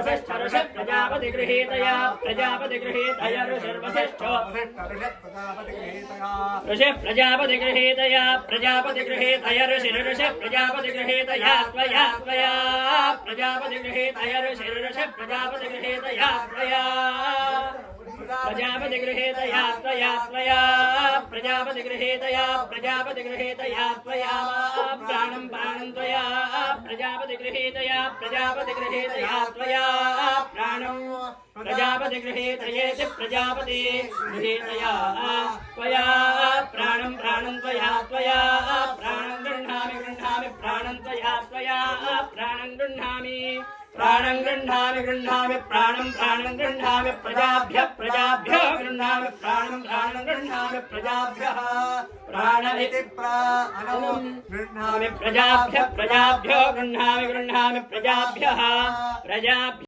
प्रजापति गृहीतया प्रजापति गृहीतया ऋषिर्वसिष्ठो ऋषि प्रजापति गृहीतया प्रजापति गृहीतया ऋषि प्रजापति गृहीतया त्वया त्वया प्रजापति गृहीतया ऋषि प्रजापति गृहीतया त्वया प्रजापति गृहीतया त्वया त्वया प्रजापति गृहीतया प्रजापति गृहीतया त्वया प्राणं प्राणं त्वया प्रजापति गृहीतया प्रजापति गृहीतया त्वया प्राणं प्रजापति गृहीतयेति प्रजापति गृहीतया त्वया प्राणं प्राणं त्वया त्वया प्राणं गृह्णामि गृह्णामि प्राणं त्वया त्वया प्राणं गृह्णामि प्राणं गृह्णामि गृह्णामि प्राणं प्राणं गृह्णामि प्रजाभ्यः प्रजाभ्यः गृह्णामि प्राणं प्राणं गृह्णामि प्रजाभ्यः प्राण इति प्राणं गृह्णामि प्रजाभ्यः प्रजाभ्यो गृह्णामि गृह्णामि प्रजाभ्यः प्रजाभ्यः